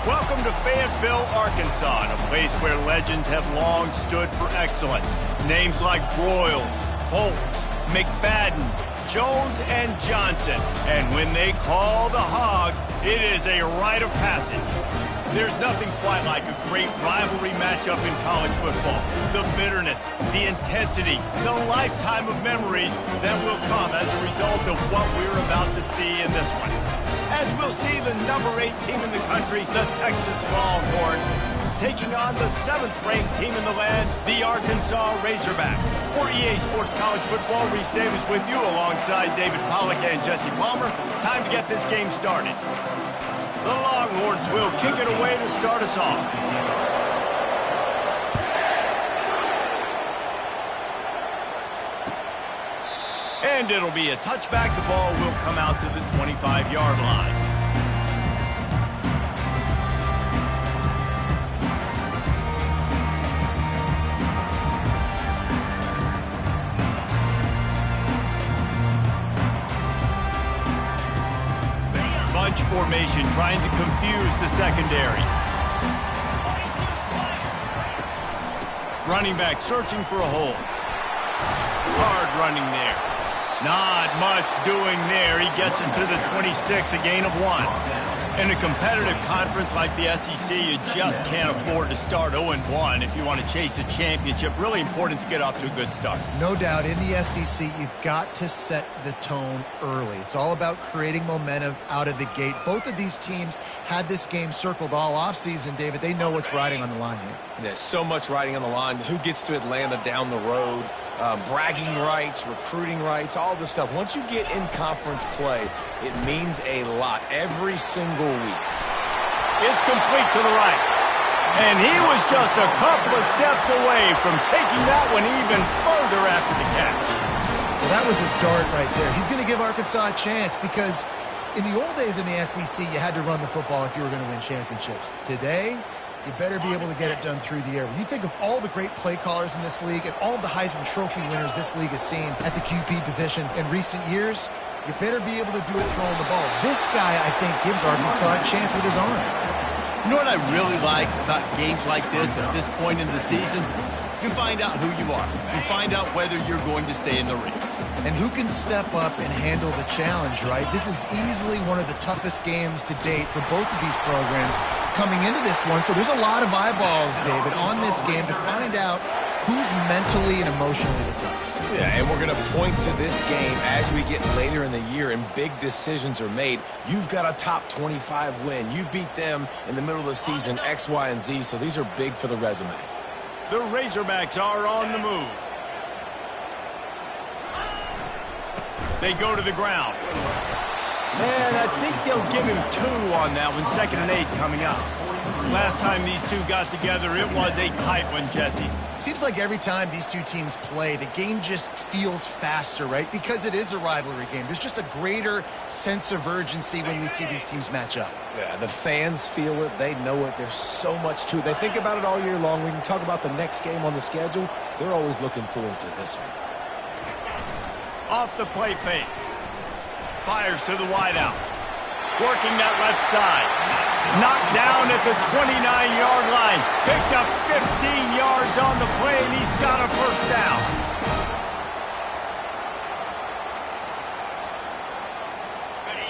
Welcome to Fayetteville, Arkansas, a place where legends have long stood for excellence. Names like Broyles, Holtz, McFadden, Jones, and Johnson. And when they call the Hogs, it is a rite of passage. There's nothing quite like a great rivalry matchup in college football. The bitterness, the intensity, the lifetime of memories that will come as a result of what we're about to see in this one. As we'll see the number 8 team in the country, the Texas Longhorns, taking on the 7th-ranked team in the land, the Arkansas Razorbacks. For EA Sports College Football, Reese Davis with you alongside David Pollack and Jesse Palmer. Time to get this game started. The Longhorns will kick it away to start us off. And it'll be a touchback. The ball will come out to the 25-yard line. Bunch formation trying to confuse the secondary. Running back searching for a hole. Hard running there. Not much doing there. He gets it to the 26, a gain of 1. In a competitive conference like the SEC, you just can't afford to start 0-1 if you want to chase a championship. Really important to get off to a good start. No doubt, in the SEC, you've got to set the tone early. It's all about creating momentum out of the gate. Both of these teams had this game circled all offseason, David. They know what's riding on the line here. There's so much riding on the line. Who gets to Atlanta down the road? Bragging rights, recruiting rights, all this stuff. Once you get in conference play, it means a lot every single week. It's complete to the right. And he was just a couple of steps away from taking that one even further after the catch. Well, that was a dart right there. He's going to give Arkansas a chance because in the old days in the SEC, you had to run the football if you were going to win championships. Today, you better be able to get it done through the air. When you think of all the great play callers in this league and all of the Heisman Trophy winners this league has seen at the QB position in recent years, you better be able to do it throwing the ball. This guy, I think, gives Arkansas a chance with his arm. You know what I really like about games like this at this point in the season? You find out who you are. You find out whether you're going to stay in the race. And who can step up and handle the challenge, right? This is easily one of the toughest games to date for both of these programs coming into this one. So there's a lot of eyeballs, David, on this game to find out who's mentally and emotionally the toughest. Yeah, and we're going to point to this game as we get later in the year and big decisions are made. You've got a top 25 win. You beat them in the middle of the season, X, Y, and Z. So these are big for the resume. The Razorbacks are on the move. They go to the ground. And I think they'll give him 2 on that one. 2nd and 8 coming up. Last time these two got together, it was a tight one, Jesse. Seems like every time these two teams play, the game just feels faster, right? Because it is a rivalry game. There's just a greater sense of urgency when we see these teams match up. Yeah, the fans feel it. They know it. There's so much to it. They think about it all year long. We can talk about the next game on the schedule. They're always looking forward to this one. Off the play fake. Fires to the wideout. Working that left side. Knocked down at the 29-yard line. Picked up 15 yards on the play, and he's got a first down.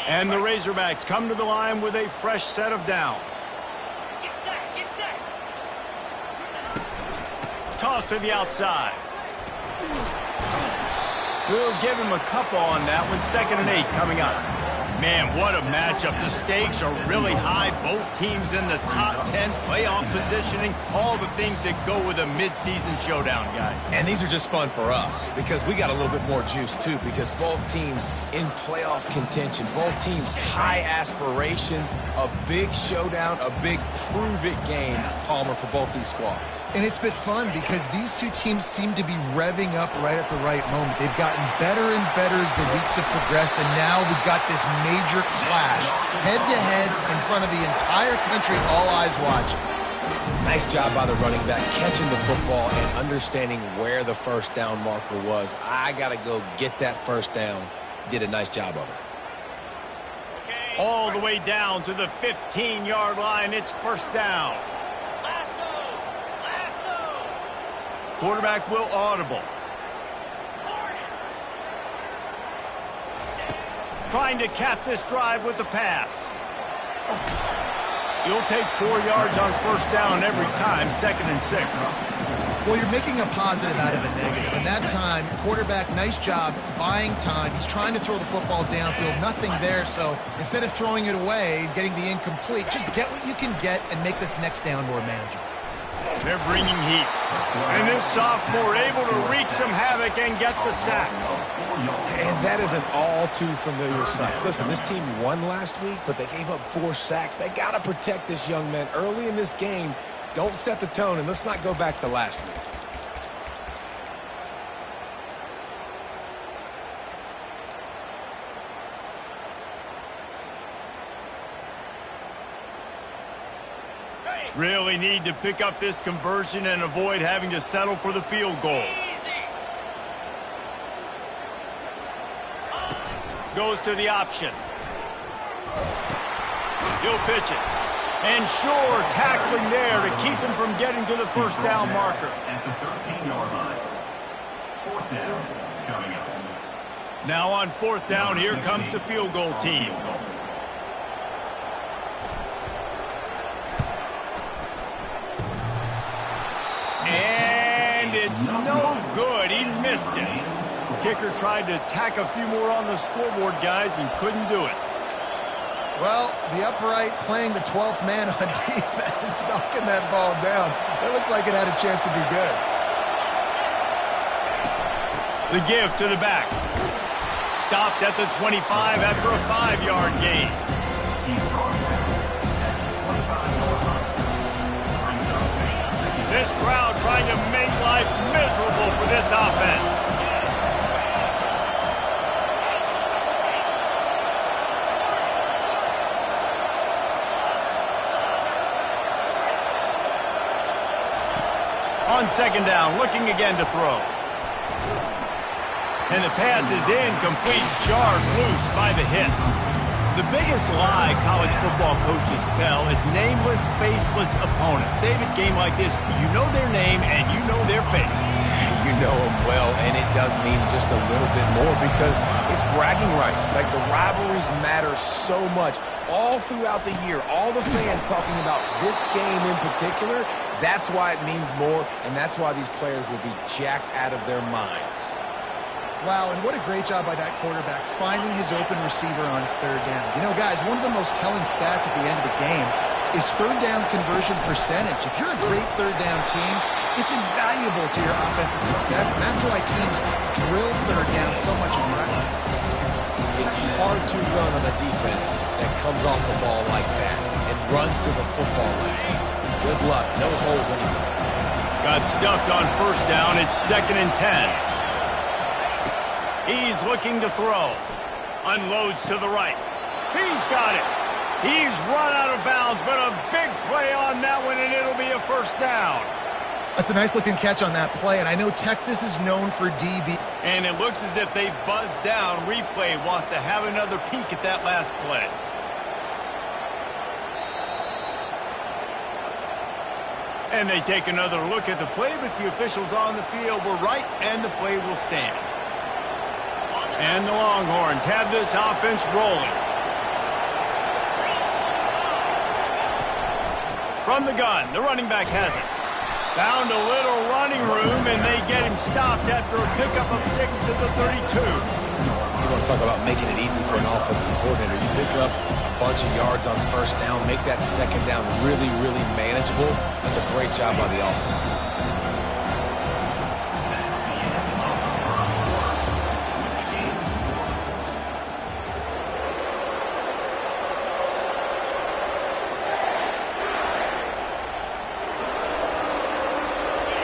And the Razorbacks come to the line with a fresh set of downs. Get set. Toss to the outside. We'll give him a couple on that one. 2nd and 8 coming up. Man, what a matchup. The stakes are really high. Both teams in the top 10, playoff positioning, all the things that go with a midseason showdown, guys. And these are just fun for us because we got a little bit more juice, too, because both teams in playoff contention, both teams high aspirations, a big showdown, a big prove-it game, Palmer, for both these squads. And it's been fun because these two teams seem to be revving up right at the right moment. They've gotten better and better as the weeks have progressed, and now we've got this major clash, head-to-head in front of the entire country, all eyes watching. Nice job by the running back, catching the football and understanding where the first down marker was. I got to go get that first down. Did a nice job of it. Okay, All the way down to the 15-yard line. It's first down. Lasso. Quarterback will audible. Trying to cap this drive with the pass. You'll take 4 yards on first down every time, 2nd and 6. Well, you're making a positive out of a negative. And that time, quarterback, nice job buying time. He's trying to throw the football downfield. Nothing there. So instead of throwing it away, getting the incomplete, just get what you can get and make this next down more manageable. They're bringing heat. And this sophomore able to wreak some havoc and get the sack. And that is an all too familiar sight. Listen, this team won last week, but they gave up 4 sacks. They got to protect this young man early in this game. Don't set the tone, and let's not go back to last week. Really need to pick up this conversion and avoid having to settle for the field goal. Goes to the option. He'll pitch it. And sure, tackling there to keep him from getting to the first down marker. At the 13-yard line. 4th down coming up. Now on 4th down, here comes the field goal team. And it's no good. He missed it. Kicker tried to tack a few more on the scoreboard, guys, and couldn't do it. Well, the upright playing the 12th man on defense, knocking that ball down. It looked like it had a chance to be good. The give to the back. Stopped at the 25 after a 5-yard gain. This crowd trying to make life miserable for this offense. On 2nd down, looking again to throw. And the pass is incomplete, jarred loose by the hit. The biggest lie college football coaches tell is nameless, faceless opponent. David, game like this, you know their name and you know their face. You know them well, and it does mean just a little bit more because it's bragging rights. Like, the rivalries matter so much all throughout the year. All the fans talking about this game in particular, that's why it means more, and that's why these players will be jacked out of their minds. Wow, and what a great job by that quarterback, finding his open receiver on 3rd down. You know, guys, one of the most telling stats at the end of the game is 3rd down conversion percentage. If you're a great 3rd down team, it's invaluable to your offensive success, and that's why teams drill 3rd down so much in practice. It's hard to run on a defense that comes off the ball like that and runs to the football line. Good luck, no holes anymore. Got stuffed on 1st down, it's 2nd and 10. He's looking to throw. Unloads to the right. He's got it. He's run out of bounds, but a big play on that one, and it'll be a first down. That's a nice-looking catch on that play, and I know Texas is known for DB. And it looks as if they've buzzed down. Replay wants to have another peek at that last play. And they take another look at the play, but the officials on the field were right, and the play will stand. And the Longhorns have this offense rolling. From the gun, the running back has it. Found a little running room, and they get him stopped after a pickup of 6 to the 32. You want to talk about making it easy for an offensive coordinator. You pick up a bunch of yards on 1st down, make that 2nd down really, really manageable. That's a great job by the offense.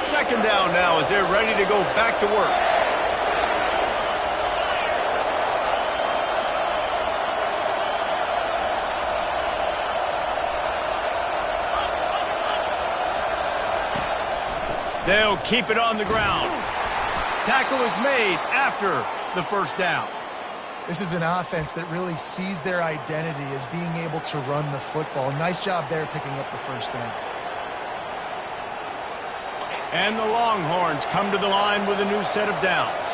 Second down now as they're ready to go back to work. They'll keep it on the ground. Tackle is made after the first down. This is an offense that really sees their identity as being able to run the football. Nice job there picking up the first down. And the Longhorns come to the line with a new set of downs.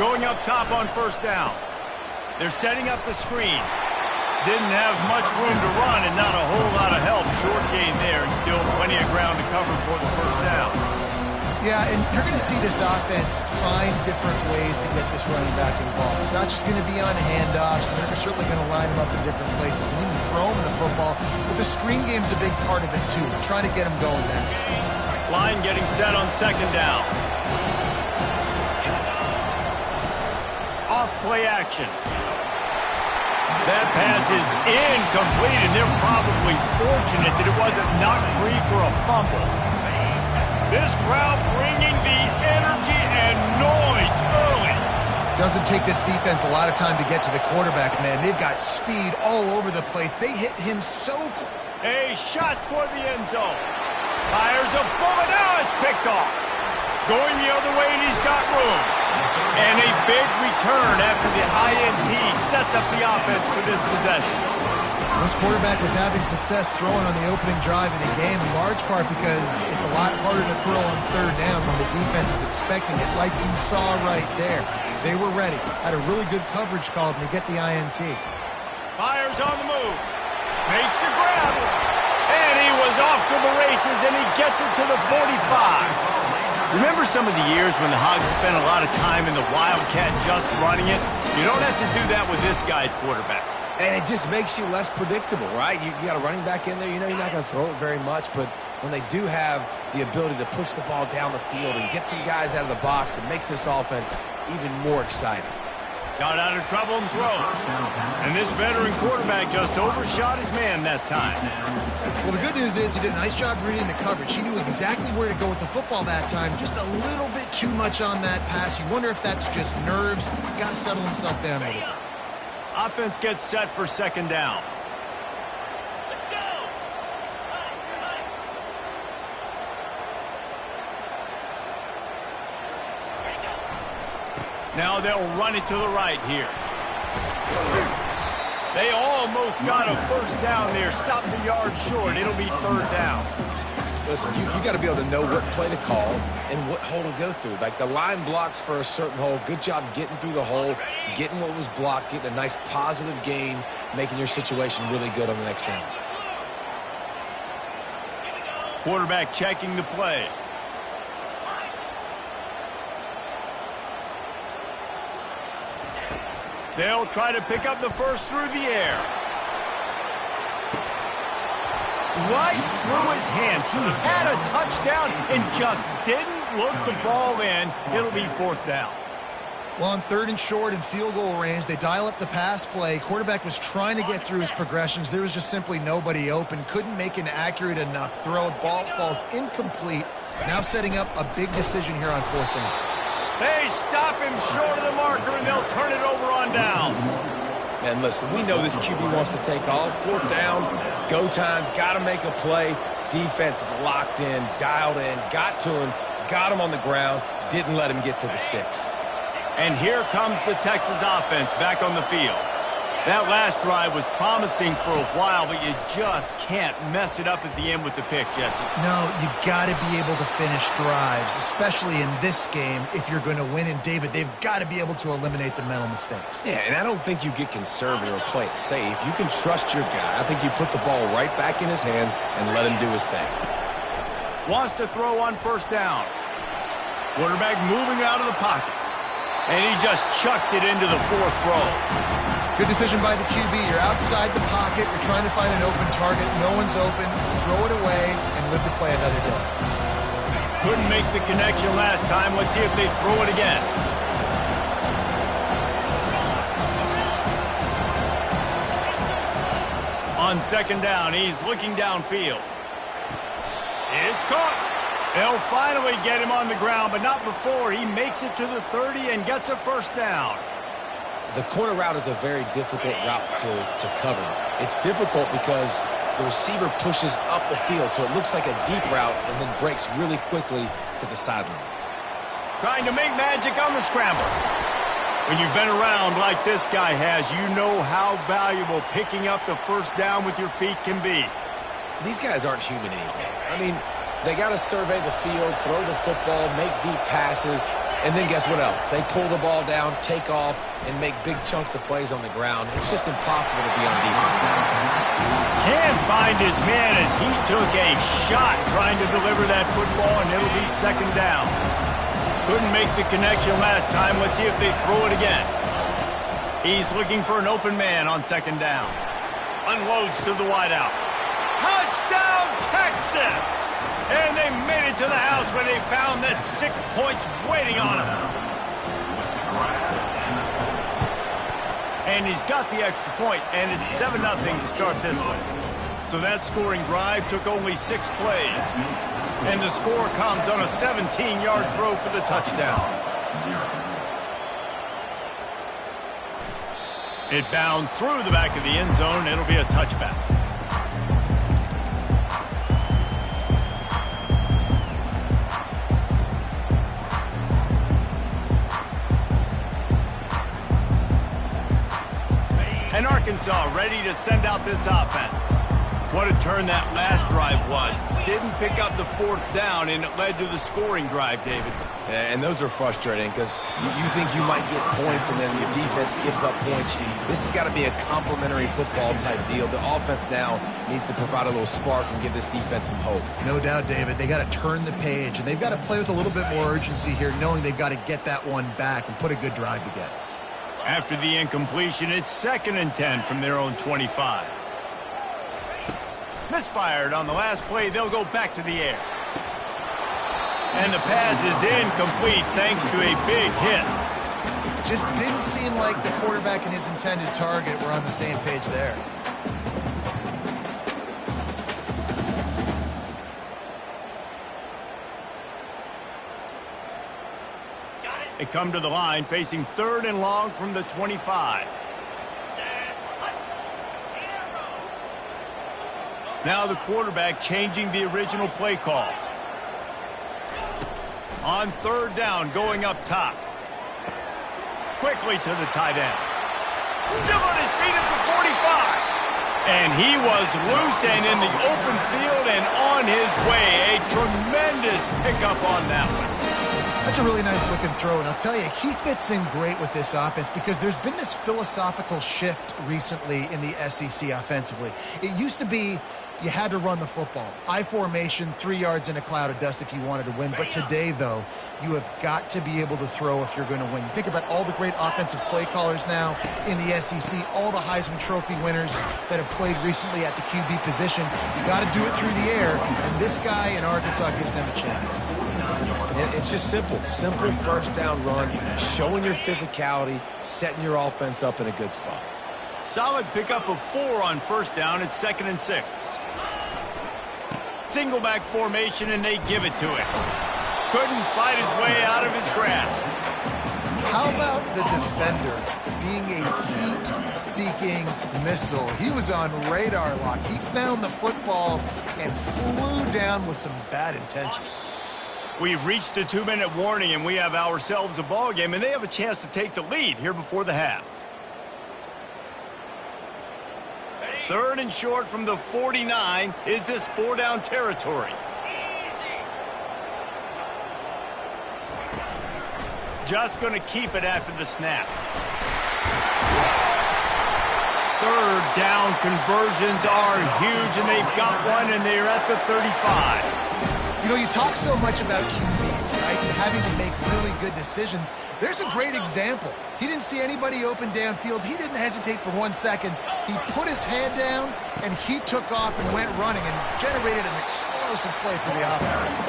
Going up top on first down. They're setting up the screen. Didn't have much room to run and not a whole lot of help. Short gain there and still plenty of ground to cover for the first down. Yeah, and you're going to see this offense find different ways to get this running back involved. It's not just going to be on handoffs. They're certainly going to line him up in different places and even throw him the football. But the screen game's a big part of it, too. They're trying to get him going there. Line getting set on second down. Off play action. That pass is incomplete, and they're probably fortunate that it wasn't knocked free for a fumble. This crowd bringing the energy and noise early. Doesn't take this defense a lot of time to get to the quarterback, man. They've got speed all over the place. They hit him so quick. A shot toward the end zone. Fires a bullet. Now it's picked off. Going the other way, and he's got room. And a big return after the INT sets up the offense for this possession. This quarterback was having success throwing on the opening drive of the game, in large part because it's a lot harder to throw on third down when the defense is expecting it, like you saw right there. They were ready. Had a really good coverage call to get the INT. Fires on the move. Makes the grab. And he was off to the races, and he gets it to the 45. Remember some of the years when the Hogs spent a lot of time in the Wildcat just running it? You don't have to do that with this guy at quarterback. And it just makes you less predictable, right? You got a running back in there. You know you're not going to throw it very much, but when they do have the ability to push the ball down the field and get some guys out of the box, it makes this offense even more exciting. Got out of trouble and throws. And this veteran quarterback just overshot his man that time. Well, the good news is he did a nice job reading the coverage. He knew exactly where to go with the football that time. Just a little bit too much on that pass. You wonder if that's just nerves. He's got to settle himself down a little bit. Offense gets set for second down. Let's go. Now they'll run it to the right here. They almost got a first down there. Stopped a yard short. It'll be third down. Listen, you got to be able to know what play to call and what hole to go through. Like the line blocks for a certain hole. Good job getting through the hole, getting what was blocked, getting a nice positive gain, making your situation really good on the next down. Quarterback checking the play. They'll try to pick up the first through the air. Right through his hands. He had a touchdown and just didn't look the ball in. It'll be fourth down. Well, on third and short and field goal range, they dial up the pass play. Quarterback was trying to get through his progressions. There was just simply nobody open. Couldn't make an accurate enough throw. Ball falls incomplete. Now setting up a big decision here on fourth down. They stop him short of the marker, and they'll turn it over on downs. And listen, we know this QB wants to take off. Fourth down, go time, got to make a play. Defense locked in, dialed in, got to him, got him on the ground, didn't let him get to the sticks. And here comes the Texas offense back on the field. That last drive was promising for a while, but you just can't mess it up at the end with the pick, Jesse. No, you got to be able to finish drives, especially in this game if you're going to win. And, David, they've got to be able to eliminate the mental mistakes. Yeah, and I don't think you get conservative or play it safe. You can trust your guy. I think you put the ball right back in his hands and let him do his thing. Wants to throw on first down. Quarterback moving out of the pocket. And he just chucks it into the fourth row. Good decision by the QB. You're outside the pocket. You're trying to find an open target. No one's open. Throw it away and live to play another day. Couldn't make the connection last time. Let's see if they throw it again. On second down, he's looking downfield. It's caught. They'll finally get him on the ground, but not before he makes it to the 30 and gets a first down. The corner route is a very difficult route to cover. It's difficult because the receiver pushes up the field, so it looks like a deep route and then breaks really quickly to the sideline. Trying to make magic on the scramble. When you've been around like this guy has, you know how valuable picking up the first down with your feet can be. These guys aren't human anymore. I mean, they got to survey the field, throw the football, make deep passes, and then guess what else? They pull the ball down, take off, and make big chunks of plays on the ground. It's just impossible to be on defense nowadays. Can't find his man as he took a shot trying to deliver that football, and it'll be second down. Couldn't make the connection last time. Let's see if they throw it again. He's looking for an open man on second down. Unloads to the wideout. Touchdown, Texas! And they made it to the house where they found that 6 points waiting on him. And he's got the extra point, and it's 7-0 to start this one. So that scoring drive took only 6 plays. And the score comes on a 17-yard throw for the touchdown. It bounds through the back of the end zone. It'll be a touchback. And Arkansas ready to send out this offense. What a turn that last drive was. Didn't pick up the fourth down, and it led to the scoring drive, David. Yeah, and those are frustrating because you think you might get points, and then your defense gives up points. This has got to be a complementary football type deal. The offense now needs to provide a little spark and give this defense some hope. No doubt, David. They got to turn the page, and they've got to play with a little bit more urgency here, knowing they've got to get that one back and put a good drive together. After the incompletion, it's 2nd and 10 from their own 25. Misfired on the last play. They'll go back to the air. And the pass is incomplete thanks to a big hit. Just didn't seem like the quarterback and his intended target were on the same page there. They come to the line facing 3rd and long from the 25. Now the quarterback changing the original play call. On 3rd down, going up top. Quickly to the tight end. Still on his feet at the 45. And he was loose and in the open field and on his way. A tremendous pickup on that one. That's a really nice looking throw, and I'll tell you, he fits in great with this offense because there's been this philosophical shift recently in the SEC offensively. It used to be you had to run the football. I formation, 3 yards in a cloud of dust if you wanted to win. But today, though, you have got to be able to throw if you're going to win. You think about all the great offensive play callers now in the SEC, all the Heisman Trophy winners that have played recently at the QB position. You got to do it through the air, and this guy in Arkansas gives them a chance. It's just simple first down run, showing your physicality, setting your offense up in a good spot. Solid pickup of 4 on 1st down. It's 2nd and 6. Single back formation, and they give it to him. Couldn't fight his way out of his grasp. How about the defender being a heat-seeking missile? He was on radar lock. He found the football and flew down with some bad intentions. We've reached the 2-minute warning, and we have ourselves a ball game, and they have a chance to take the lead here before the half. 3rd and short from the 49. Is this 4-down territory? Just going to keep it after the snap. 3rd down conversions are huge, and they've got one, and they're at the 35. You know, you talk so much about QBs, right, and having to make really good decisions. There's a great example. He didn't see anybody open downfield. He didn't hesitate for 1 second. He put his head down, and he took off and went running and generated an explosive play for the offense.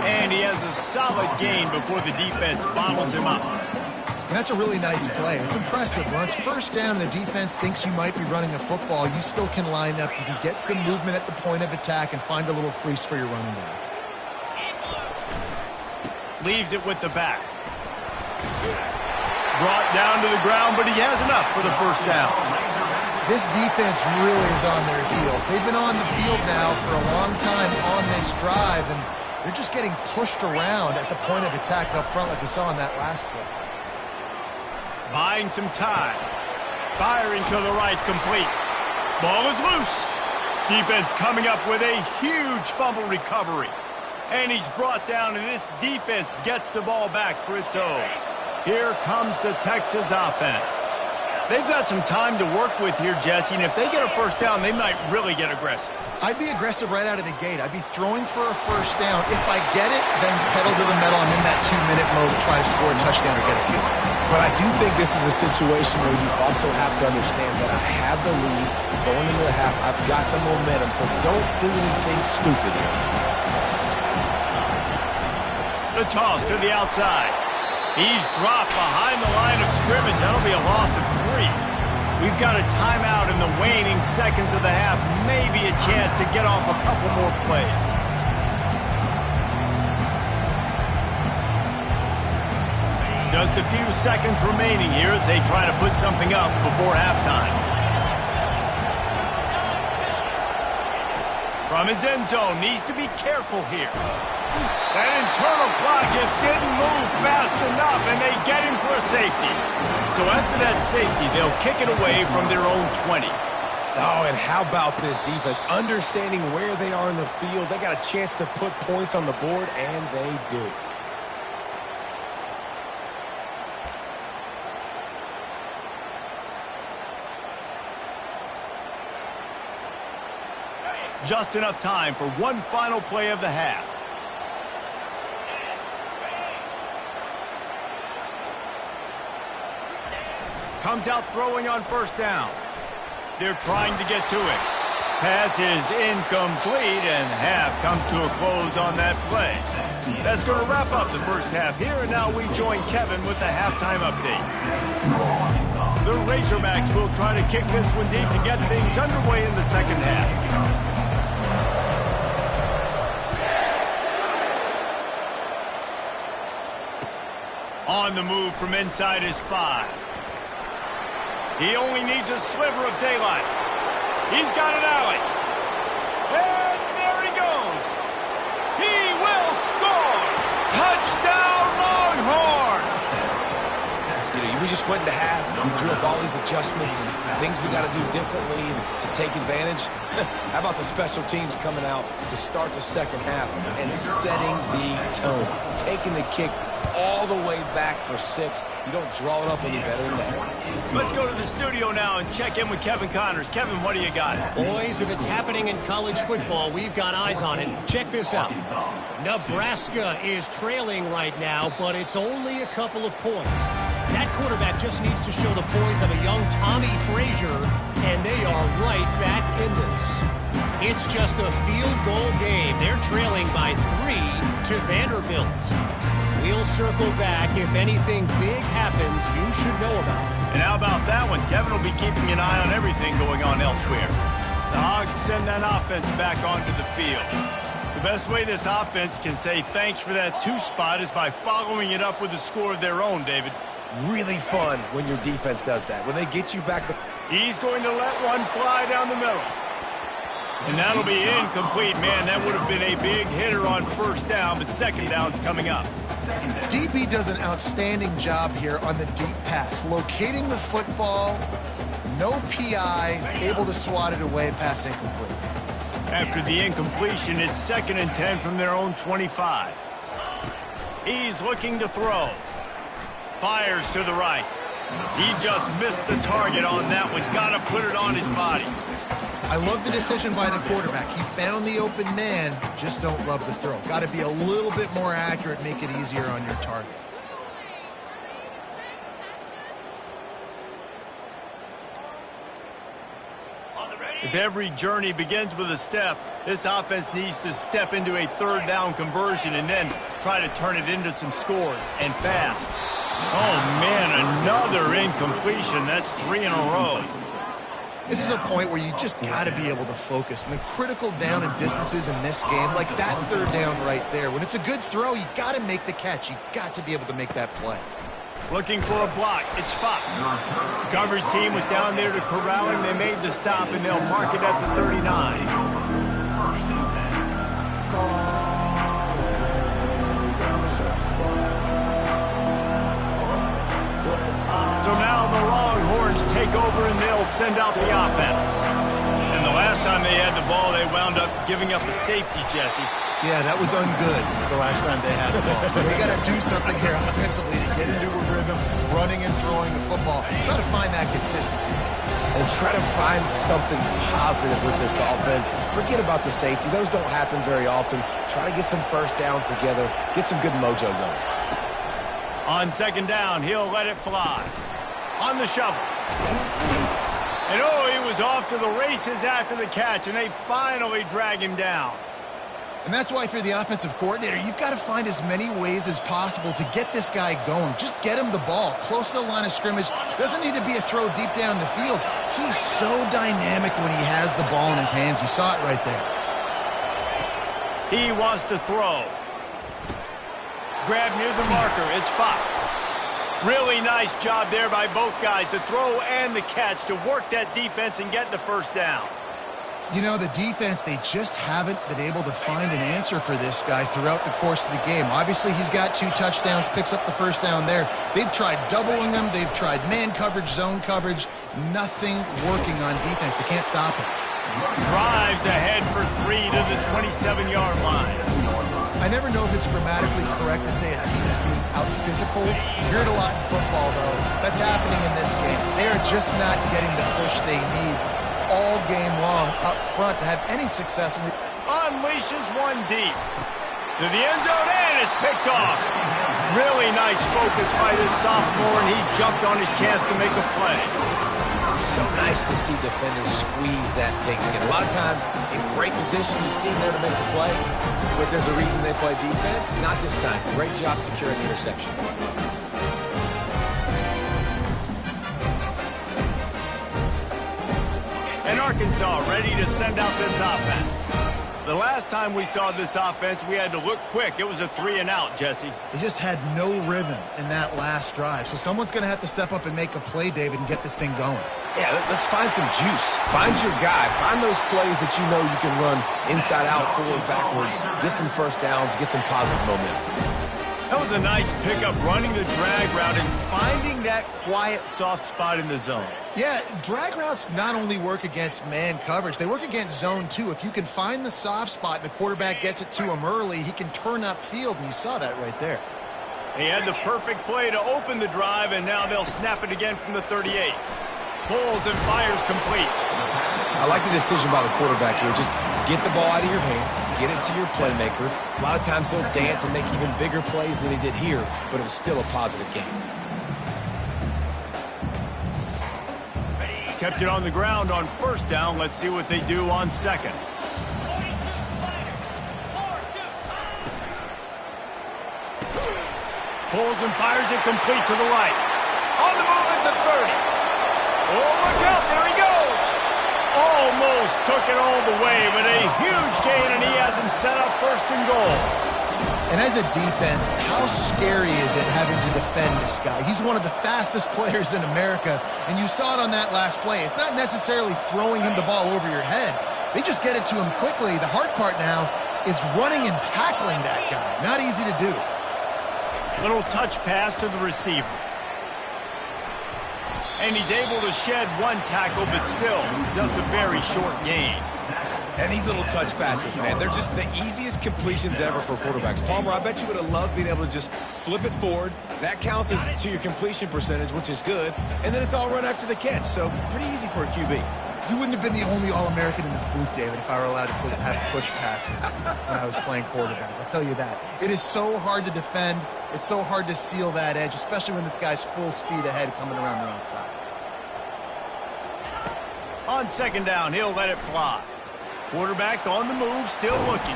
And he has a solid gain before the defense bottles him up. And that's a really nice play. It's impressive. When it's 1st down, the defense thinks you might be running the football. You still can line up. You can get some movement at the point of attack and find a little crease for your running back. Leaves it with the back. Brought down to the ground, but he has enough for the 1st down. This defense really is on their heels. They've been on the field now for a long time on this drive, and they're just getting pushed around at the point of attack up front like we saw in that last play. Buying some time. Firing to the right, complete. Ball is loose. Defense coming up with a huge fumble recovery. And he's brought down, and this defense gets the ball back for its own. Here comes the Texas offense. They've got some time to work with here, Jesse, and if they get a first down, they might really get aggressive. I'd be aggressive right out of the gate. I'd be throwing for a first down. If I get it, then it's pedal to the metal. I'm in that 2-minute mode to try to score a touchdown or get a field goal. But I do think this is a situation where you also have to understand that I have the lead going into the half. I've got the momentum, so don't do anything stupid here. The toss to the outside. He's dropped behind the line of scrimmage. That'll be a loss of 3. We've got a timeout in the waning seconds of the half. Maybe a chance to get off a couple more plays. Just a few seconds remaining here as they try to put something up before halftime. From his end zone, needs to be careful here. That internal clock just didn't move fast enough, and they get him for a safety. So after that safety, they'll kick it away from their own 20. Oh, and how about this defense? Understanding where they are in the field. They got a chance to put points on the board, and they do. Just enough time for one final play of the half. Comes out throwing on first down. They're trying to get to it. Pass is incomplete, and half comes to a close on that play. That's going to wrap up the first half here, and now we join Kevin with the halftime update. The Razorbacks will try to kick this one deep to get things underway in the second half. On the move from inside his 5. He only needs a sliver of daylight. He's got an alley. And there he goes. He will score. Touchdown, Longhorns. You know, we just went into half. We drew up all these adjustments and things we got to do differently to take advantage. How about the special teams coming out to start the second half and setting the tone, taking the kick all the way back for 6. You don't draw it up any better than that. Let's go to the studio now and check in with Kevin Connors. Kevin, what do you got? Boys, if it's happening in college football, we've got eyes on it. Check this out. Nebraska is trailing right now, but it's only a couple of points. That quarterback just needs to show the poise of a young Tommy Frazier, and they are right back in this. It's just a field goal game. They're trailing by 3 to Vanderbilt. We'll circle back. If anything big happens, you should know about it. And how about that one? Kevin will be keeping an eye on everything going on elsewhere. The Hogs send that offense back onto the field. The best way this offense can say thanks for that 2 spot is by following it up with a score of their own, David. Really fun when your defense does that. When they get you back. He's going to let one fly down the middle. And that'll be incomplete. Man, that would have been a big hitter on first down, but second down's coming up. DB does an outstanding job here on the deep pass, locating the football, no PI, able to swat it away, pass incomplete. After the incompletion, it's 2nd and 10 from their own 25. He's looking to throw. Fires to the right. He just missed the target on that one. Got to put it on his body. I love the decision by the quarterback. He found the open man, just don't love the throw. Got to be a little bit more accurate, make it easier on your target. If every journey begins with a step, this offense needs to step into a 3rd down conversion and then try to turn it into some scores, and fast. Oh, man, another incompletion. That's 3 in a row. This is a point where you just got to be able to focus. And the critical down and distances in this game, like that 3rd down right there. When it's a good throw, you got to make the catch. You got to be able to make that play. Looking for a block. It's Fox. The coverage team was down there to corral him. They made the stop, and they'll mark it at the 39. So now take over, and they'll send out the offense. And the last time they had the ball, they wound up giving up a safety, Jesse. Yeah, that was ungood the last time they had the ball. So they got to do something here offensively to get into a rhythm, running and throwing the football. Try to find that consistency. And try to find something positive with this offense. Forget about the safety. Those don't happen very often. Try to get some first downs together. Get some good mojo going. On second down, he'll let it fly. On the shovel. And oh, he was off to the races after the catch, and they finally drag him down. And that's why if you're the offensive coordinator, you've got to find as many ways as possible to get this guy going. Just get him the ball close to the line of scrimmage. Doesn't need to be a throw deep down the field. He's so dynamic when he has the ball in his hands. You saw it right there. He wants to throw. Grab near the marker. It's Fox. Really nice job there by both guys to throw and the catch to work that defense and get the first down. You know, the defense, they just haven't been able to find an answer for this guy throughout the course of the game. Obviously, he's got 2 touchdowns, picks up the first down there. They've tried doubling him. They've tried man coverage, zone coverage. Nothing working on defense. They can't stop him. Drives ahead for 3 to the 27-yard line. I never know if it's grammatically correct to say a team is being out-physical. You hear it a lot in football, though. That's happening in this game. They are just not getting the push they need all game long up front to have any success. Unleashes one deep. To the end zone, and it's picked off. Really nice focus by this sophomore, and he jumped on his chance to make a play. It's so nice to see defenders squeeze that pigskin. A lot of times, in great position, you see them there to make the play, but there's a reason they play defense. Not this time. Great job securing the interception. And Arkansas ready to send out this offense. The last time we saw this offense, we had to look quick. It was a 3-and-out, Jesse. They just had no rhythm in that last drive. So someone's going to have to step up and make a play, David, and get this thing going. Yeah, let's find some juice. Find your guy. Find those plays that you know you can run inside out, forward, backwards. Get some first downs. Get some positive momentum. That was a nice pickup, running the drag route and finding that quiet, soft spot in the zone. Yeah, drag routes not only work against man coverage, they work against zone too. If you can find the soft spot, the quarterback gets it to him early, he can turn upfield, and you saw that right there. He had the perfect play to open the drive, and now they'll snap it again from the 38. Pulls and fires complete. I like the decision by the quarterback here. Just get the ball out of your hands, get it to your playmaker. A lot of times he'll dance and make even bigger plays than he did here, but it was still a positive game. Kept it on the ground on first down. Let's see what they do on second. Pulls and fires it complete to the right. On the move at the 30. Oh, look out, there he goes. Almost took it all the way, but a huge gain, and he has him set up first and goal. And as a defense, how scary is it having to defend this guy? He's one of the fastest players in America, and you saw it on that last play. It's not necessarily throwing him the ball over your head. They just get it to him quickly. The hard part now is running and tackling that guy. Not easy to do. Little touch pass to the receiver. And he's able to shed one tackle, but still just a very short gain. And these little touch passes, man, they're just the easiest completions ever for quarterbacks. Palmer, I bet you would have loved being able to just flip it forward. That counts as to your completion percentage, which is good. And then it's all run after the catch, so pretty easy for a QB. You wouldn't have been the only All-American in this booth, David, if I were allowed to have push passes when I was playing quarterback. I'll tell you that. It is so hard to defend. It's so hard to seal that edge, especially when this guy's full speed ahead coming around the outside. On second down, he'll let it fly. Quarterback on the move, still looking.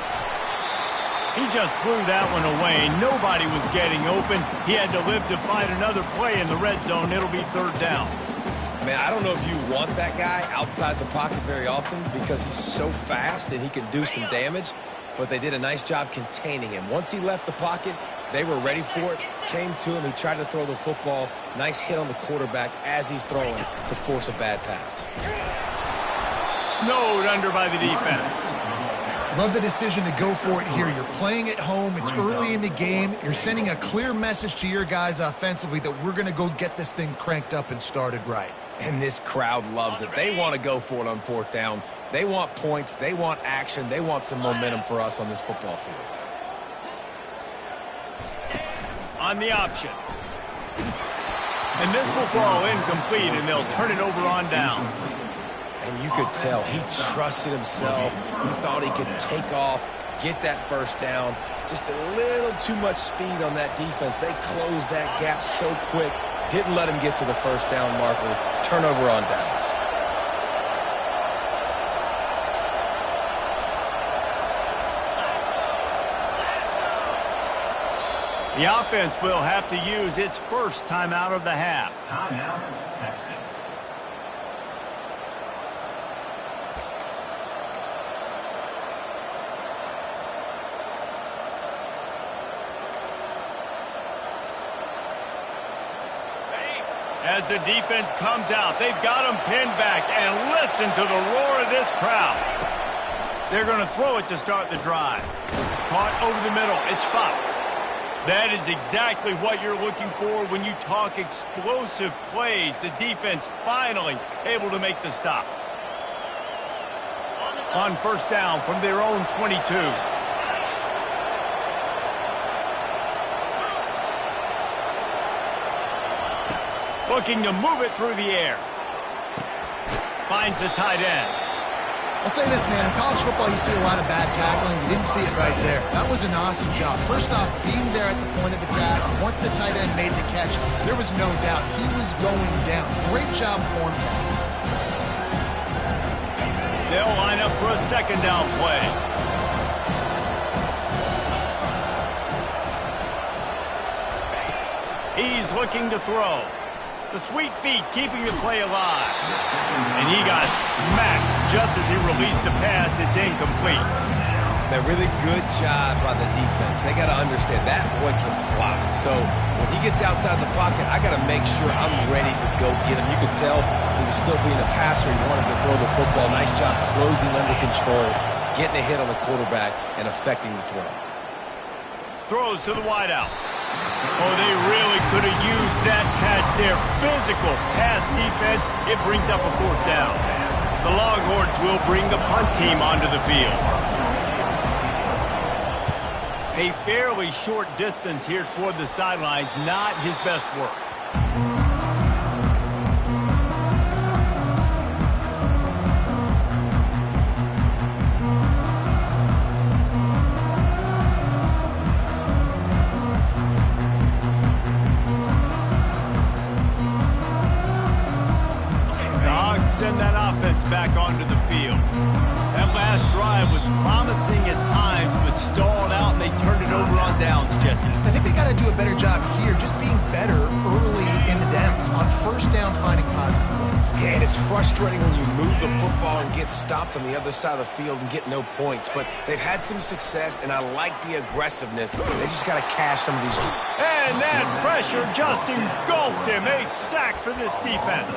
He just threw that one away. Nobody was getting open. He had to live to find another play in the red zone. It'll be third down. Man, I don't know if you want that guy outside the pocket very often because he's so fast and he can do some damage, but they did a nice job containing him. Once he left the pocket, they were ready for it, came to him, he tried to throw the football. Nice hit on the quarterback as he's throwing to force a bad pass. Snowed under by the defense. Love the decision to go for it here. You're playing at home. It's early in the game. You're sending a clear message to your guys offensively that we're going to go get this thing cranked up and started right. And this crowd loves it. They want to go for it on fourth down. They want points. They want action. They want some momentum for us on this football field. On the option. And this will fall incomplete, and they'll turn it over on downs. And you could tell he trusted himself. He thought he could take off, get that first down. Just a little too much speed on that defense. They closed that gap so quick. Didn't let him get to the first down marker. Turnover on downs. The offense will have to use its first timeout of the half. Timeout, Texas. As the defense comes out, they've got them pinned back, and listen to the roar of this crowd. They're going to throw it to start the drive. Caught over the middle. It's Fox. That is exactly what you're looking for when you talk explosive plays. The defense finally able to make the stop. On first down from their own 22. Looking to move it through the air. Finds the tight end. I'll say this, man. In college football, you see a lot of bad tackling. You didn't see it right there. That was an awesome job. First off, being there at the point of attack. Once the tight end made the catch, there was no doubt he was going down. Great job form tackling. They'll line up for a second down play. He's looking to throw. The sweet feet keeping the play alive. And he got smacked just as he released the pass. It's incomplete. A really good job by the defense. They got to understand that boy can fly. So when he gets outside the pocket, I got to make sure I'm ready to go get him. You could tell he was still being a passer. He wanted to throw the football. Nice job closing under control, getting a hit on the quarterback, and affecting the throw. Throws to the wideout. Oh, they really could have used that catch there. Physical pass defense. It brings up a fourth down. The Longhorns will bring the punt team onto the field. A fairly short distance here toward the sidelines. Not his best work. Send that offense back onto the field. That last drive was promising at times, but stalled out, and they turned it over on downs, Jesse. I think they got to do a better job here, just being better early in the downs. On first down, finding positive plays. Yeah, and it's frustrating when you move the football and get stopped on the other side of the field and get no points. But they've had some success, and I like the aggressiveness. They just got to cash some of these. And that pressure just engulfed him. A sack for this defense.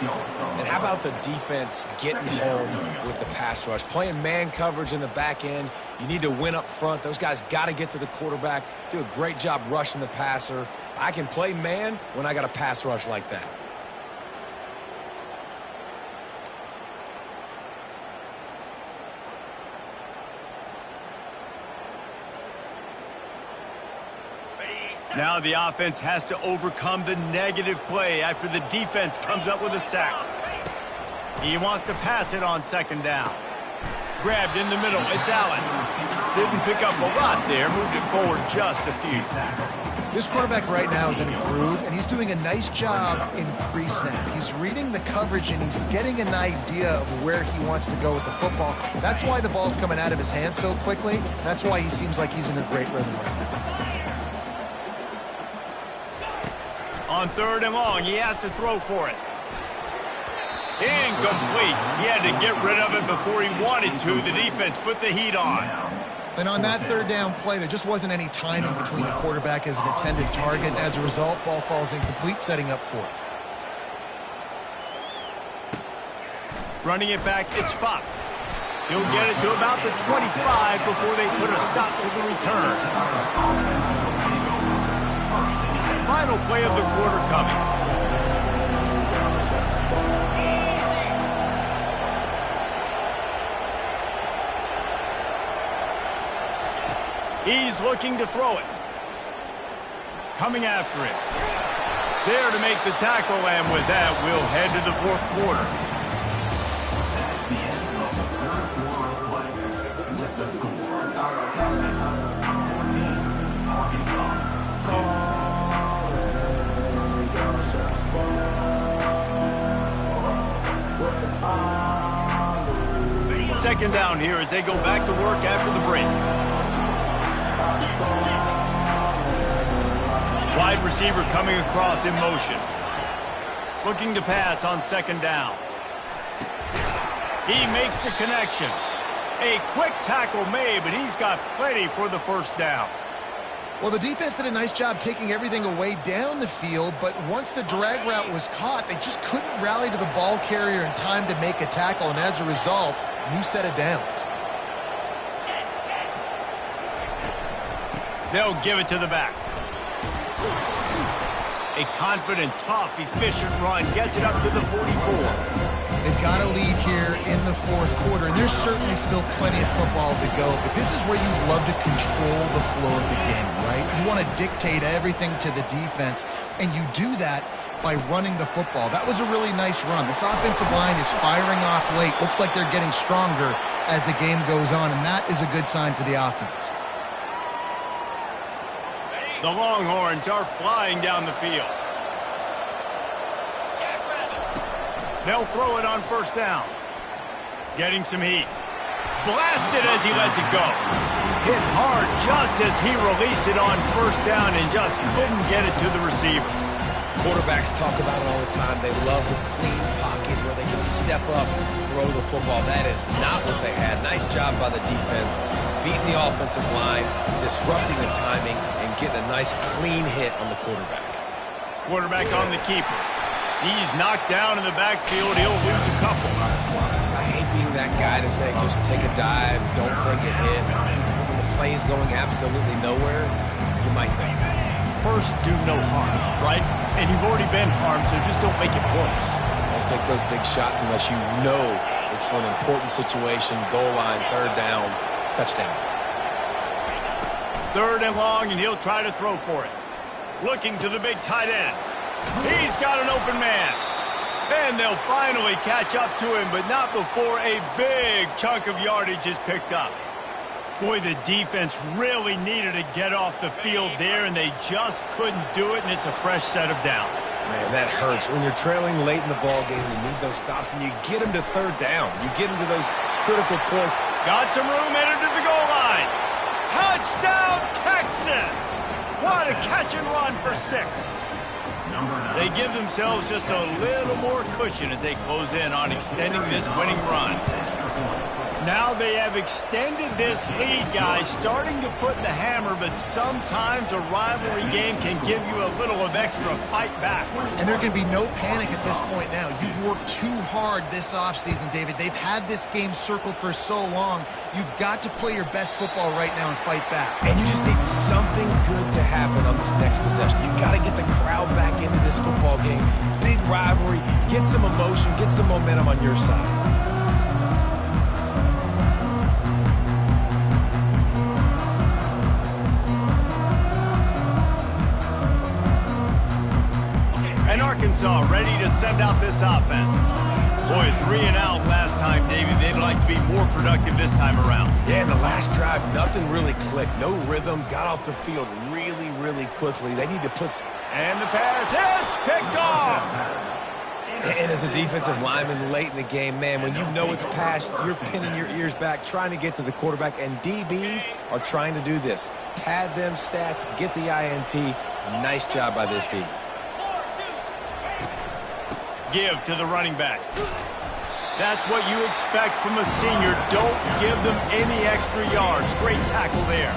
And how about the defense getting home with the pass rush? Playing man coverage in the back end. You need to win up front. Those guys got to get to the quarterback. Do a great job rushing the passer. I can play man when I got a pass rush like that. Now the offense has to overcome the negative play after the defense comes up with a sack. He wants to pass it on second down. Grabbed in the middle. It's Allen. Didn't pick up a lot there. Moved it forward just a few. This quarterback right now is in a groove, and he's doing a nice job in pre-snap. He's reading the coverage, and he's getting an idea of where he wants to go with the football. That's why the ball's coming out of his hands so quickly. That's why he seems like he's in a great rhythm right now. On third and long, he has to throw for it. Incomplete. He had to get rid of it before he wanted to. The defense put the heat on. And on that third down play, there just wasn't any timing between the quarterback as an intended target. As a result, ball falls incomplete, setting up fourth. Running it back, it's Fox. He'll get it to about the 25 before they put a stop to the return. Final play of the quarter coming. He's looking to throw it. Coming after it. There to make the tackle, and with that, we'll head to the fourth quarter. That's the end of the third quarter of play. With the score, Texas 14, Arkansas 6. Second down here as they go back to work after the break. Wide receiver coming across in motion. Looking to pass on second down. He makes the connection. A quick tackle made, but he's got plenty for the first down. Well, the defense did a nice job taking everything away down the field, but once the drag route was caught, they just couldn't rally to the ball carrier in time to make a tackle, and as a result, new set of downs. They'll give it to the back. A confident, tough, efficient run gets it up to the 44. They've got a lead here in the fourth quarter, and there's certainly still plenty of football to go, but this is where you love to control the flow of the game, right? You want to dictate everything to the defense, and you do that by running the football. That was a really nice run. This offensive line is firing off late. Looks like they're getting stronger as the game goes on, and that is a good sign for the offense. The Longhorns are flying down the field. They'll throw it on first down. Getting some heat. Blasted as he lets it go. Hit hard just as he released it on first down and just couldn't get it to the receiver. Quarterbacks talk about it all the time. They love the clean pocket where they can step up, throw the football. That is not what they had. Nice job by the defense, beating the offensive line, disrupting the timing, and getting a nice clean hit on the quarterback. Quarterback on the keeper. He's knocked down in the backfield. He'll lose a couple. I hate being that guy to say, just take a dive, don't take a hit. When the play is going absolutely nowhere, you might think about it. First, do no harm, right? And you've already been harmed, so just don't make it worse. Don't take those big shots unless you know it's for an important situation, goal line, third down, touchdown. Third and long, and he'll try to throw for it. Looking to the big tight end. He's got an open man. Then they'll finally catch up to him, but not before a big chunk of yardage is picked up. Boy, the defense really needed to get off the field there, and they just couldn't do it, and it's a fresh set of downs. Man, that hurts. When you're trailing late in the ball game, you need those stops, and you get them to third down. You get them to those critical points. Got some room, entered to the goal line. Touchdown, Texas! What a catch and run for 6. They give themselves just a little more cushion as they close in on extending this winning run. Now they have extended this lead, guys, starting to put the hammer, but sometimes a rivalry game can give you a little of extra fight back. And there can be no panic at this point now. You've worked too hard this offseason, David. They've had this game circled for so long. You've got to play your best football right now and fight back. And you just need something good to happen on this next possession. You got to get the crowd back into this football game. Big rivalry. Get some emotion. Get some momentum on your side. And Arkansas ready to send out this offense. Boy, 3 and out last time, David. They'd like to be more productive this time around. Yeah, in the last drive, nothing really clicked. No rhythm. Got off the field really, really quickly. They need to put... And the pass hits, picked off. And as a defensive lineman late in the game, man, when you know it's past, you're pinning your ears back, trying to get to the quarterback, and DBs are trying to do this. Pad them stats, get the INT. Nice job by this D. Give to the running back. That's what you expect from a senior. Don't give them any extra yards. Great tackle there.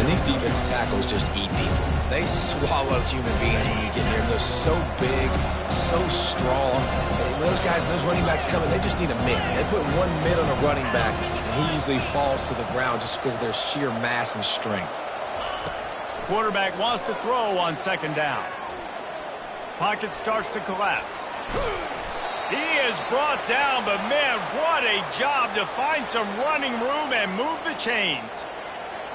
And these defensive tackles just eat people. They swallow human beings when you get near them. They're so big, so strong. And those guys, those running backs coming, they just need a mid. They put one mid on a running back, and he usually falls to the ground just because of their sheer mass and strength. Quarterback wants to throw on second down. Pocket starts to collapse. He is brought down, but man, what a job to find some running room and move the chains.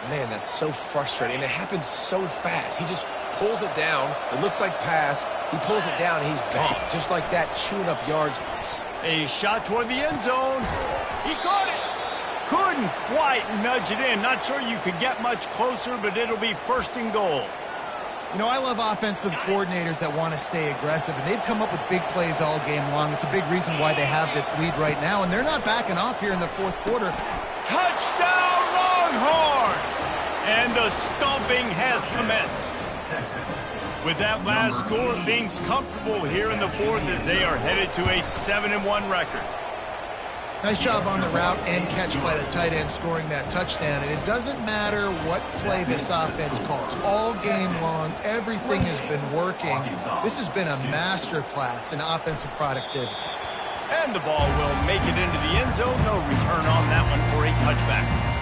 Man, that's so frustrating. And it happens so fast. He just pulls it down. It looks like pass. He pulls it down, and he's gone. Just like that, chewing up yards. A shot toward the end zone. He caught it. Couldn't quite nudge it in. Not sure you could get much closer, but it'll be first and goal. You know, I love offensive coordinators that want to stay aggressive, and they've come up with big plays all game long. It's a big reason why they have this lead right now, and they're not backing off here in the fourth quarter. Touchdown, Longhorns! And the stomping has commenced. With that last score, things comfortable here in the fourth as they are headed to a 7-1 record. Nice job on the route and catch by the tight end scoring that touchdown. And it doesn't matter what play this offense calls. All game long, everything has been working. This has been a master class in offensive productivity. And the ball will make it into the end zone. No return on that one for a touchback.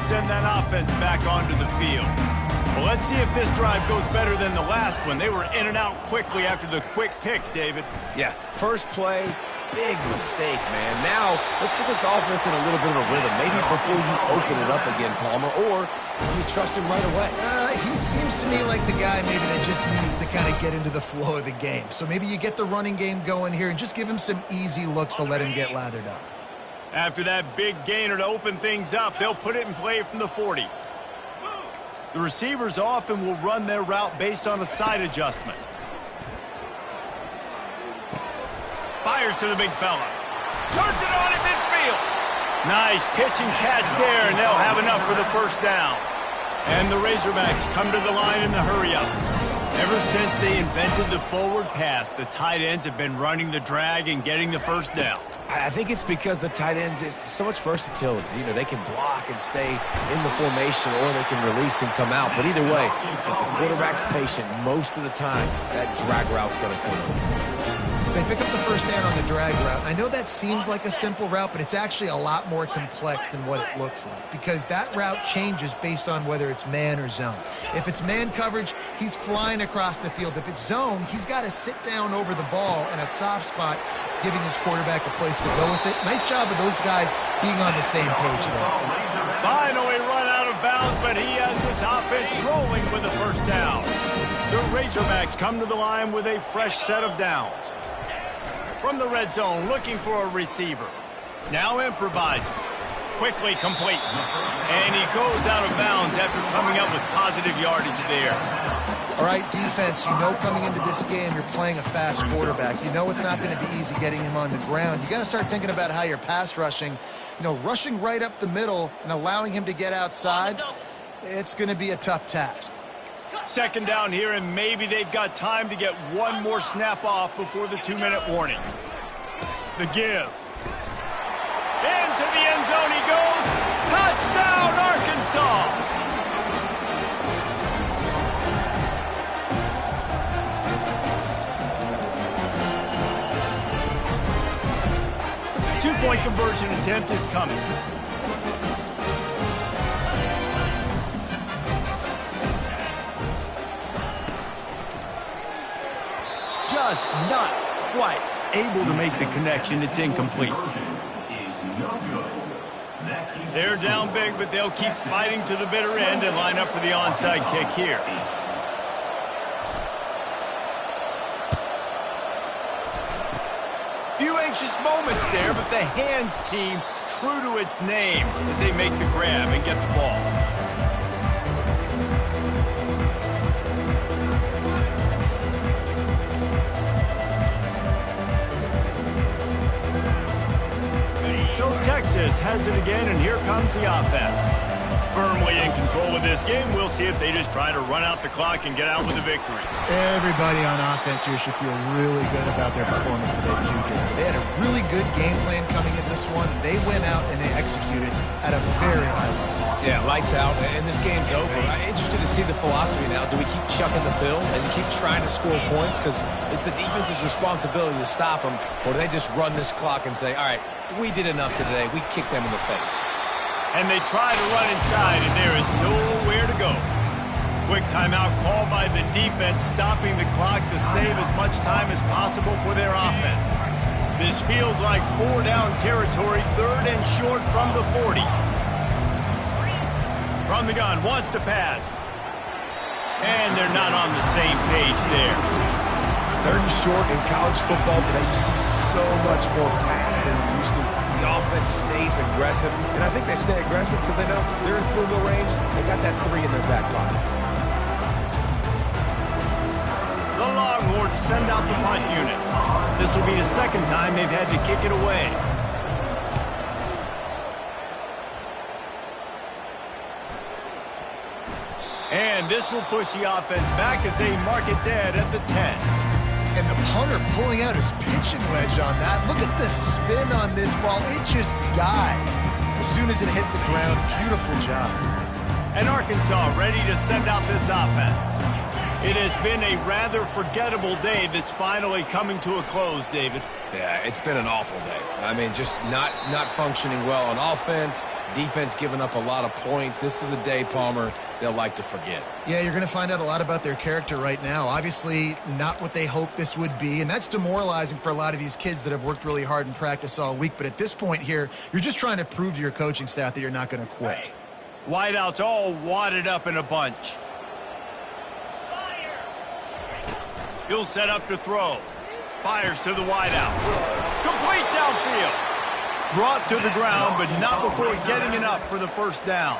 Send that offense back onto the field. Well, let's see if this drive goes better than the last one. They were in and out quickly after the quick pick, David. Yeah, first play, big mistake, man. Now, let's get this offense in a little bit of a rhythm. Maybe before you open it up again, Palmer, or you trust him right away. He seems to me like the guy maybe that just needs to kind of get into the flow of the game. So maybe you get the running game going here and just give him some easy looks to let him get lathered up. After that big gainer to open things up, they'll put it in play from the 40. The receivers often will run their route based on a side adjustment. Fires to the big fella. Turns it on at midfield. Nice pitch and catch there, and they'll have enough for the first down. And the Razorbacks come to the line in the hurry-up. Ever since they invented the forward pass, the tight ends have been running the drag and getting the first down. I think it's because the tight ends is so much versatility. You know, they can block and stay in the formation, or they can release and come out. But either way, if the quarterback's patient most of the time, that drag route's going to come open. They pick up the first down on the drag route. I know that seems like a simple route, but it's actually a lot more complex than what it looks like, because that route changes based on whether it's man or zone. If it's man coverage, he's flying across the field. If it's zone, he's got to sit down over the ball in a soft spot, giving his quarterback a place to go with it. Nice job of those guys being on the same page there. Finally run out of bounds, but he has this offense rolling with a first down. The Razorbacks come to the line with a fresh set of downs. From the red zone, looking for a receiver. Now improvising. Quickly complete. And he goes out of bounds after coming up with positive yardage there. All right, defense, you know coming into this game you're playing a fast quarterback. You know it's not going to be easy getting him on the ground. You got to start thinking about how you're pass rushing. You know, rushing right up the middle and allowing him to get outside, it's going to be a tough task. Second down here, and maybe they've got time to get one more snap off before the 2-minute warning. The give. Into the end zone he goes. Touchdown, Arkansas! Two-point conversion attempt is coming. Just not quite able to make the connection. It's incomplete. They're down big, but they'll keep fighting to the bitter end and line up for the onside kick here. Few anxious moments there, but the hands team true to its name as they make the grab and get the ball. So Texas has it again, and here comes the offense. Firmly in control of this game. We'll see if they just try to run out the clock and get out with a victory. Everybody on offense here should feel really good about their performance today, too, David. They had a really good game plan coming in this one, and they went out and they executed at a very high level. Yeah, lights out, and this game's over. I'm interested to see the philosophy now. Do we keep chucking the pill and keep trying to score points? Because it's the defense's responsibility to stop them, or do they just run this clock and say, all right, we did enough today. We kicked them in the face. And they try to run inside, and there is nowhere to go. Quick timeout called by the defense, stopping the clock to save as much time as possible for their offense. This feels like 4-down territory, 3rd and short from the 40. From the gun, wants to pass. And they're not on the same page there. 3rd and short in college football today, you see so much more pass than you used to. The offense stays aggressive, and I think they stay aggressive because they know they're in field goal range. They got that 3 in their back pocket. The Longhorns send out the punt unit. This will be the 2nd time they've had to kick it away. And this will push the offense back as they mark it dead at the 10. And the punter pulling out his pitching wedge on that. Look at the spin on this ball. It just died as soon as it hit the ground. Beautiful job. And Arkansas ready to send out this offense. It has been a rather forgettable day that's finally coming to a close, David. Yeah, it's been an awful day. I mean, just not functioning well on offense. Defense giving up a lot of points. This is a day, Palmer, they'll like to forget. Yeah, you're going to find out a lot about their character right now. Obviously, not what they hoped this would be, and that's demoralizing for a lot of these kids that have worked really hard in practice all week. But at this point here, you're just trying to prove to your coaching staff that you're not going to quit. Wideouts all wadded up in a bunch. He'll set up to throw. Fires to the wideout. Complete downfield. Brought to the ground, but not before getting enough for the 1st down.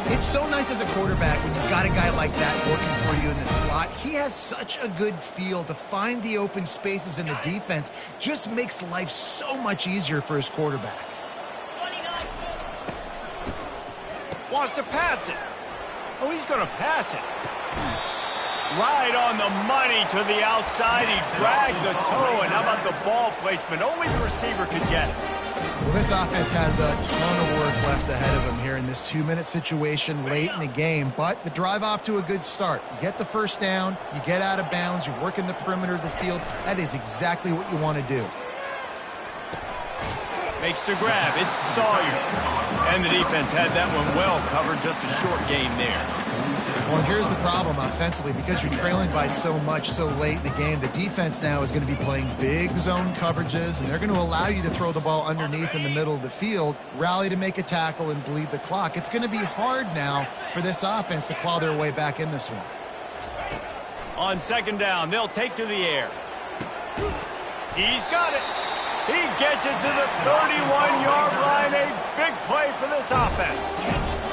It's so nice as a quarterback when you've got a guy like that working for you in the slot. He has such a good feel to find the open spaces in the defense. Just makes life so much easier for his quarterback. Wants to pass it. Oh, he's going to pass it. Right on the money to the outside. He dragged the toe, and how about the ball placement? Only the receiver could get it. Well, this offense has a ton of work left ahead of them here in this 2-minute situation late in the game, but the drive off to a good start. You get the 1st down, you get out of bounds, you work in the perimeter of the field. That is exactly what you want to do. Makes the grab. It's Sawyer. And the defense had that one well covered. Just a short game there. Well, here's the problem offensively. Because you're trailing by so much so late in the game, the defense now is going to be playing big zone coverages, and they're going to allow you to throw the ball underneath in the middle of the field, rally to make a tackle, and bleed the clock. It's going to be hard now for this offense to claw their way back in this one. On 2nd down, they'll take to the air. He's got it. He gets it to the 31-yard line. A big play for this offense.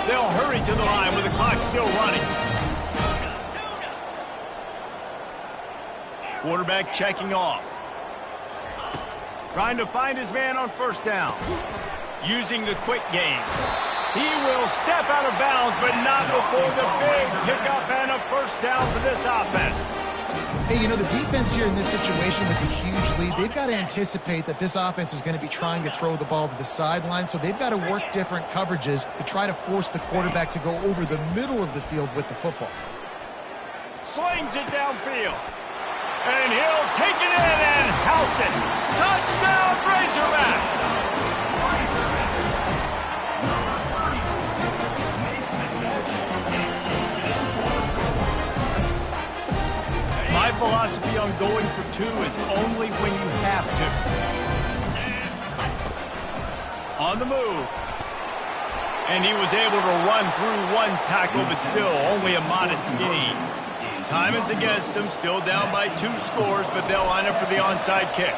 They'll hurry to the line with the clock still running. Quarterback checking off. Trying to find his man on 1st down. Using the quick game. He will step out of bounds, but not before the big pickup and a 1st down for this offense. Hey, you know, the defense here in this situation with the huge lead, they've got to anticipate that this offense is going to be trying to throw the ball to the sideline, so they've got to work different coverages to try to force the quarterback to go over the middle of the field with the football. Slings it downfield. And he'll take it in and house it. Touchdown, Razorbacks! My philosophy on going for 2 is only when you have to. On the move. And he was able to run through 1 tackle, but still only a modest gain. Time is against them, still down by 2 scores, but they'll line up for the onside kick.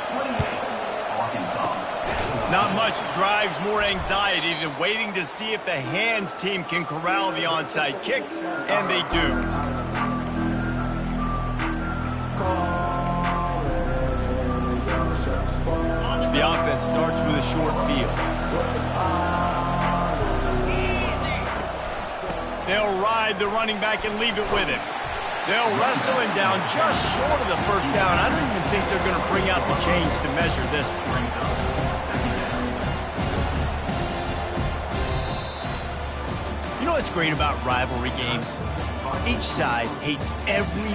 Not much drives more anxiety than waiting to see if the hands team can corral the onside kick, and they do. The offense starts with a short field. They'll ride the running back and leave it with him. They'll wrestle him down just short of the 1st down. I don't even think they're going to bring out the chains to measure this one. You know what's great about rivalry games? Each side hates every